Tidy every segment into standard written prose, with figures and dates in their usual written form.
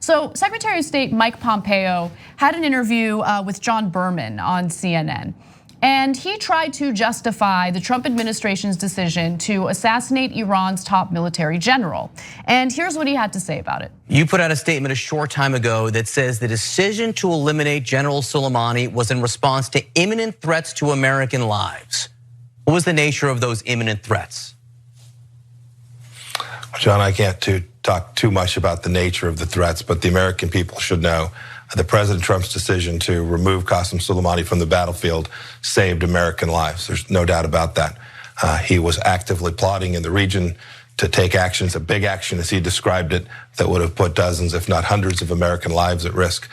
So Secretary of State Mike Pompeo had an interview with John Berman on CNN. And he tried to justify the Trump administration's decision to assassinate Iran's top military general. And here's what he had to say about it. You put out a statement a short time ago that says the decision to eliminate General Soleimani was in response to imminent threats to American lives. What was the nature of those imminent threats? John, I can't talk too much about the nature of the threats, but the American people should know that President Trump's decision to remove Qassem Suleimani from the battlefield saved American lives. There's no doubt about that. He was actively plotting in the region to take actions, a big action as he described it, that would have put dozens, if not hundreds of American lives at risk.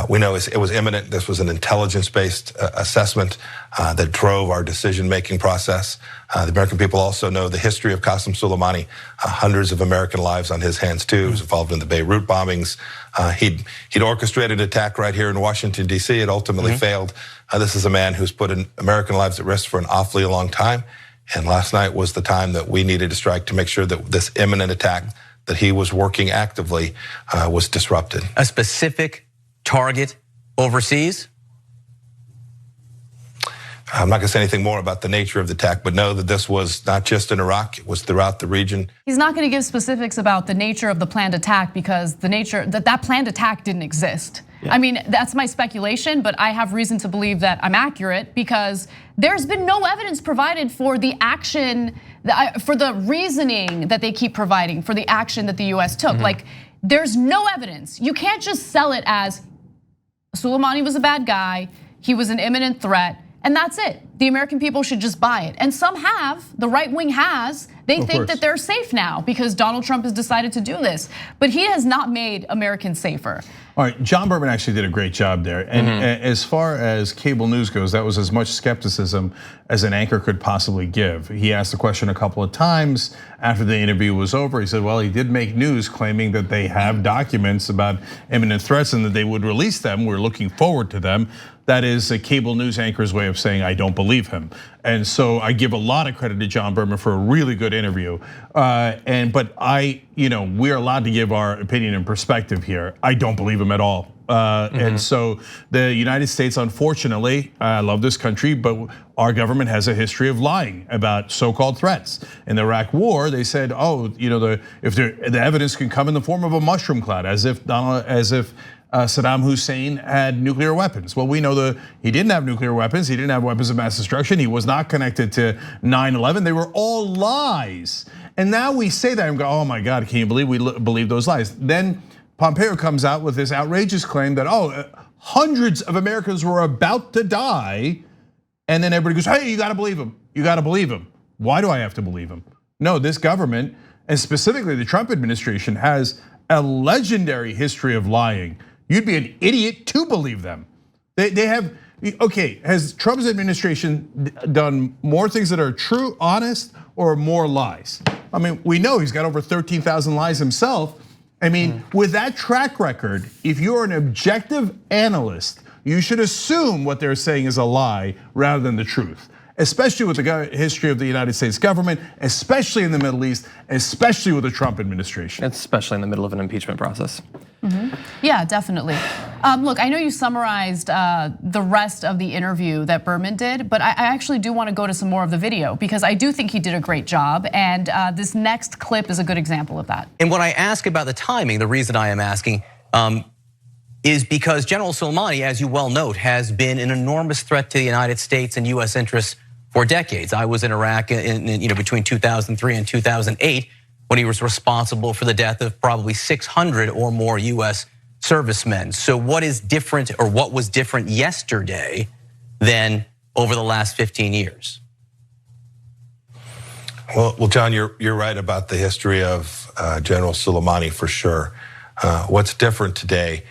We know it was imminent. This was an intelligence-based assessment that drove our decision-making process. The American people also know the history of Qassem Suleimani, hundreds of American lives on his hands too. He was involved in the Beirut bombings. He'd orchestrated an attack right here in Washington, D.C. It ultimately failed. This is a man who's put American lives at risk for an awfully long time. And last night was the time that we needed to strike to make sure that this imminent attack that he was working actively was disrupted. A specific target overseas? I'm not gonna say anything more about the nature of the attack, but know that this was not just in Iraq, it was throughout the region. He's not gonna give specifics about the nature of the planned attack because that planned attack didn't exist. I mean, that's my speculation, but I have reason to believe that I'm accurate because there's been no evidence provided for the action, for the reasoning that they keep providing for the action that the US took. Like, there's no evidence. You can't just sell it as Soleimani was a bad guy, he was an imminent threat, and that's it. The American people should just buy it. And some have, the right wing has, they think that they're safe now because Donald Trump has decided to do this. But he has not made Americans safer. All right, John Berman actually did a great job there. And as far as cable news goes, that was as much skepticism as an anchor could possibly give. He asked the question a couple of times after the interview was over. He said, well, he did make news claiming that they have documents about imminent threats and that they would release them. We're looking forward to them. That is a cable news anchor's way of saying I don't believe him. And so I give a lot of credit to John Berman for a really good interview. But we're allowed to give our opinion and perspective here. I don't believe him at all. And so the United States, unfortunately, I love this country, but our government has a history of lying about so-called threats. In the Iraq War, they said, if the evidence can come in the form of a mushroom cloud, as if Saddam Hussein had nuclear weapons. Well, we know he didn't have nuclear weapons. He didn't have weapons of mass destruction. He was not connected to 9/11. They were all lies. And now we say that and go, oh my God, can you believe we believe those lies? Then Pompeo comes out with this outrageous claim that, hundreds of Americans were about to die. And then everybody goes, hey, you gotta believe him. You gotta believe him. Why do I have to believe him? No, this government, and specifically the Trump administration, has a legendary history of lying. You'd be an idiot to believe them. They have, has Trump's administration done more things that are true, honest, or more lies? I mean, we know he's got over 13,000 lies himself. I mean, with that track record, if you're an objective analyst, you should assume what they're saying is a lie rather than the truth. Especially with the history of the United States government, especially in the Middle East, especially with the Trump administration. Especially in the middle of an impeachment process. Yeah, definitely. Look, I know you summarized the rest of the interview that Berman did, but I actually do want to go to some more of the video because I do think he did a great job, and this next clip is a good example of that. And when I ask about the timing, the reason I am asking is because General Soleimani, as you well note, has been an enormous threat to the United States and US interests for decades. I was in Iraq between 2003 and 2008 when he was responsible for the death of probably 600 or more US servicemen. So what is different, or what was different yesterday than over the last 15 years? Well, John, you're right about the history of General Soleimani for sure. What's different today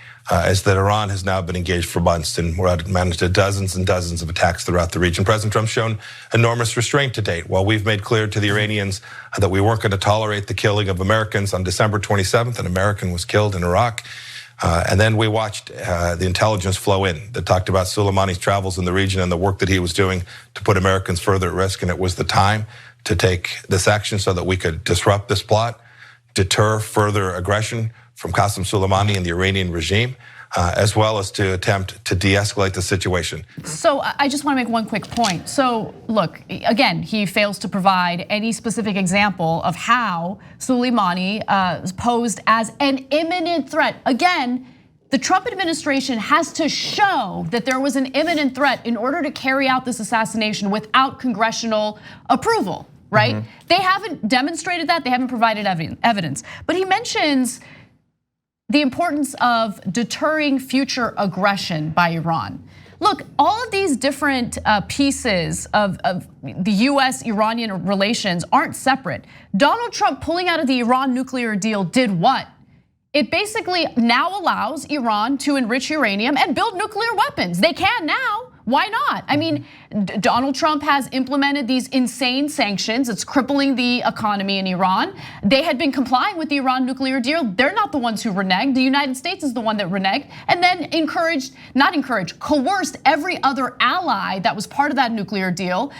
is that Iran has now been engaged for months, and we're managed dozens and dozens of attacks throughout the region. President Trump's shown enormous restraint to date. While we've made clear to the Iranians that we weren't going to tolerate the killing of Americans, on December 27th, an American was killed in Iraq. And then we watched the intelligence flow in that talked about Soleimani's travels in the region and the work that he was doing to put Americans further at risk. And it was the time to take this action so that we could disrupt this plot, deter further aggression from Qassem Suleimani and the Iranian regime, as well as to attempt to de-escalate the situation. So I just want to make one quick point. So look, again, he fails to provide any specific example of how Soleimani posed as an imminent threat. Again, the Trump administration has to show that there was an imminent threat in order to carry out this assassination without congressional approval, right? Mm-hmm. They haven't demonstrated that, they haven't provided evidence. But he mentions the importance of deterring future aggression by Iran. Look, all of these different pieces of the US-Iranian relations aren't separate. Donald Trump pulling out of the Iran nuclear deal did what? It basically now allows Iran to enrich uranium and build nuclear weapons. They can now. Why not? I mean, Donald Trump has implemented these insane sanctions. It's crippling the economy in Iran. They had been complying with the Iran nuclear deal. They're not the ones who reneged. The United States is the one that reneged and then coerced every other ally that was part of that nuclear deal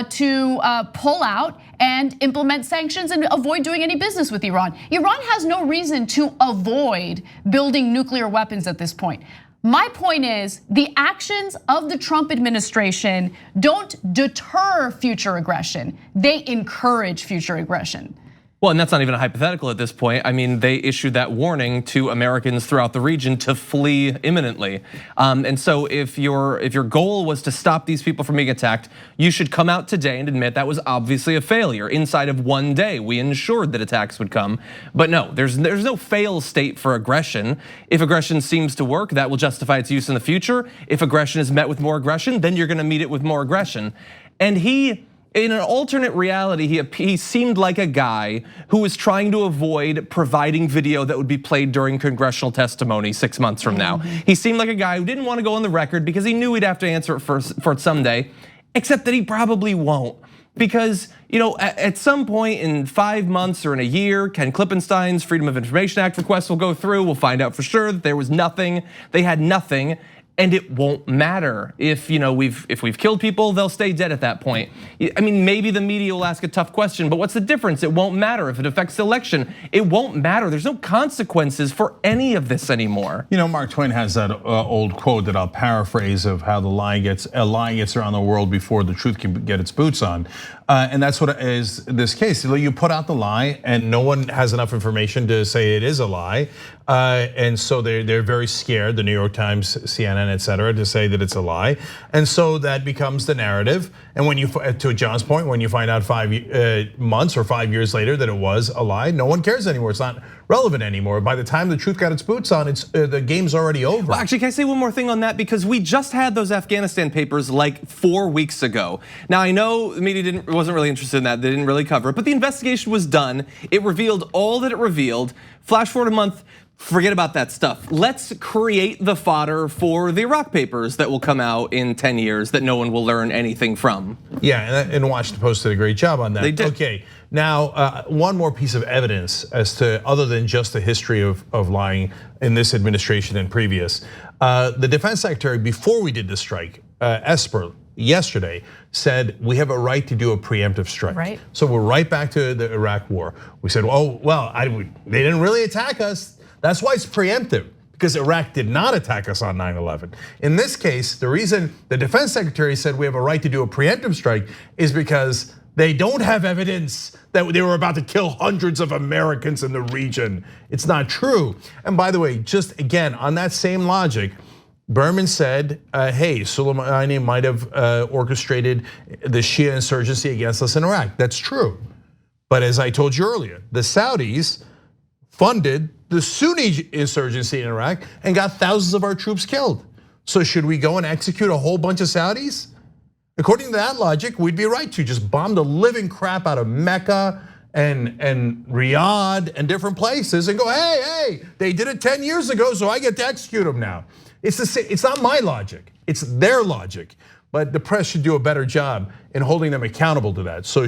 to pull out and implement sanctions and avoid doing any business with Iran. Iran has no reason to avoid building nuclear weapons at this point. My point is, the actions of the Trump administration don't deter future aggression. They encourage future aggression. Well, and that's not even a hypothetical at this point. I mean, they issued that warning to Americans throughout the region to flee imminently. And so if your goal was to stop these people from being attacked, you should come out today and admit that was obviously a failure. Inside of one day, we ensured that attacks would come. But no, there's no fail state for aggression. If aggression seems to work, that will justify its use in the future. If aggression is met with more aggression, then you're gonna meet it with more aggression. And in an alternate reality, he seemed like a guy who was trying to avoid providing video that would be played during congressional testimony 6 months from now. He seemed like a guy who didn't want to go on the record because he knew he'd have to answer it for it someday, except that he probably won't. Because at some point in 5 months or in a year, Ken Klippenstein's Freedom of Information Act request will go through. We'll find out for sure that there was nothing, they had nothing. And it won't matter if we've killed people, they'll stay dead at that point. I mean, maybe the media will ask a tough question, but what's the difference? It won't matter if it affects the election. It won't matter. There's no consequences for any of this anymore. Mark Twain has that old quote that I'll paraphrase of how a lie gets around the world before the truth can get its boots on. And that's what is this case. You put out the lie and no one has enough information to say it is a lie. And so they're very scared, the New York Times, CNN, et cetera, to say that it's a lie. And so that becomes the narrative. And when to John's point, when you find out 5 months or 5 years later that it was a lie, no one cares anymore. It's not relevant anymore. By the time the truth got its boots on, the game's already over. Well, actually, can I say one more thing on that? Because we just had those Afghanistan papers like 4 weeks ago. Now, I know the media wasn't really interested in that. They didn't really cover it, but the investigation was done. It revealed all that it revealed. Flash forward a month, forget about that stuff. Let's create the fodder for the Iraq papers that will come out in 10 years that no one will learn anything from. Yeah, and Washington Post did a great job on that. They did. Okay, now one more piece of evidence as to, other than just the history of lying in this administration and previous. The defense secretary, before we did the strike, Esper, yesterday said we have a right to do a preemptive strike. Right. So we're right back to the Iraq war. We said, oh, well, they didn't really attack us. That's why it's preemptive, because Iraq did not attack us on 9/11. In this case, the reason the defense secretary said we have a right to do a preemptive strike is because they don't have evidence that they were about to kill hundreds of Americans in the region. It's not true. And by the way, just again, on that same logic, Berman said, hey, Soleimani might have orchestrated the Shia insurgency against us in Iraq. That's true. But as I told you earlier, the Saudis funded the Sunni insurgency in Iraq and got thousands of our troops killed. So should we go and execute a whole bunch of Saudis? According to that logic, we'd be right to just bomb the living crap out of Mecca and Riyadh and different places and go, hey, they did it 10 years ago, so I get to execute them now. It's not my logic, it's their logic. But the press should do a better job in holding them accountable to that. So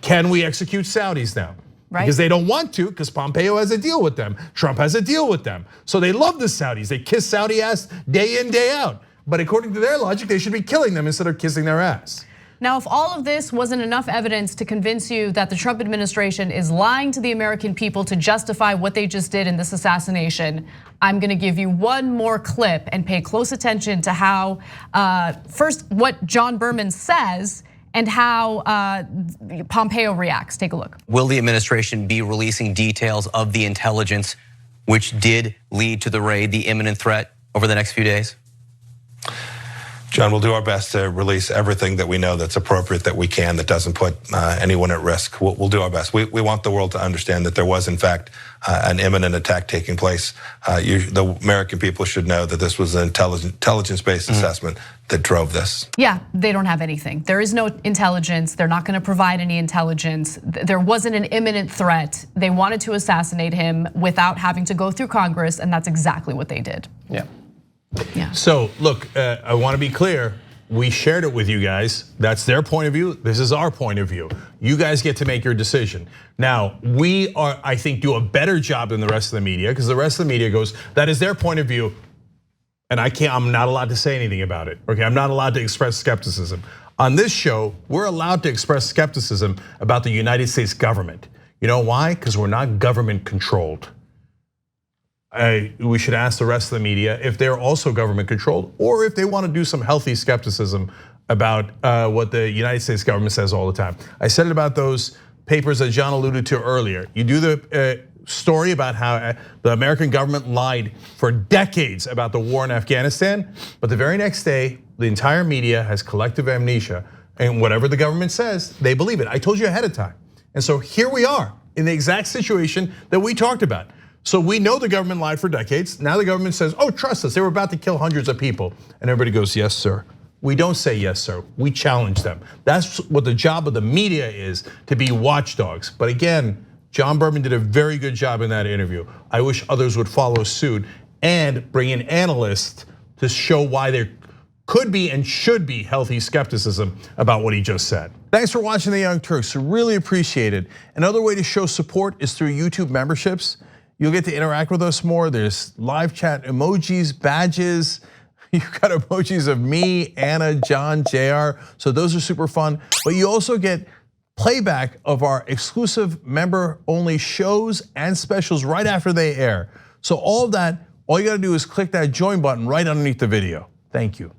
can we execute Saudis now? Right. Because they don't want to, because Pompeo has a deal with them. Trump has a deal with them. So they love the Saudis. They kiss Saudi ass day in, day out. But according to their logic, they should be killing them instead of kissing their ass. Now, if all of this wasn't enough evidence to convince you that the Trump administration is lying to the American people to justify what they just did in this assassination, I'm gonna give you one more clip and pay close attention to how, first, what John Berman says and how Pompeo reacts. Take a look. Will the administration be releasing details of the intelligence which did lead to the raid, the imminent threat, over the next few days? John, we'll do our best to release everything that we know that's appropriate, that we can, that doesn't put anyone at risk. We'll do our best. We want the world to understand that there was, in fact, an imminent attack taking place. The American people should know that this was an intelligence-based assessment that drove this. Yeah, they don't have anything. There is no intelligence. They're not gonna provide any intelligence. There wasn't an imminent threat. They wanted to assassinate him without having to go through Congress, and that's exactly what they did. Yeah. Yeah. So look, I want to be clear. We shared it with you guys. That's their point of view. This is our point of view. You guys get to make your decision. Now, we are, I think, do a better job than the rest of the media, because the rest of the media goes, that is their point of view, and I'm not allowed to say anything about it. Okay, I'm not allowed to express skepticism. On this show, we're allowed to express skepticism about the United States government. You know why? Because we're not government controlled. We should ask the rest of the media if they're also government controlled, or if they want to do some healthy skepticism about what the United States government says all the time. I said it about those papers that John alluded to earlier. You do the story about how the American government lied for decades about the war in Afghanistan, but the very next day, the entire media has collective amnesia, and whatever the government says, they believe it. I told you ahead of time. And so here we are in the exact situation that we talked about. So we know the government lied for decades. Now the government says, oh, trust us, they were about to kill hundreds of people. And everybody goes, yes, sir. We don't say yes, sir. We challenge them. That's what the job of the media is, to be watchdogs. But again, John Berman did a very good job in that interview. I wish others would follow suit and bring in analysts to show why there could be and should be healthy skepticism about what he just said. Thanks for watching The Young Turks, really appreciate it. Another way to show support is through YouTube memberships. You'll get to interact with us more. There's live chat emojis, badges. You've got emojis of me, Anna, John, JR. So those are super fun. But you also get playback of our exclusive member-only shows and specials right after they air. So all of that, all you gotta do is click that join button right underneath the video. Thank you.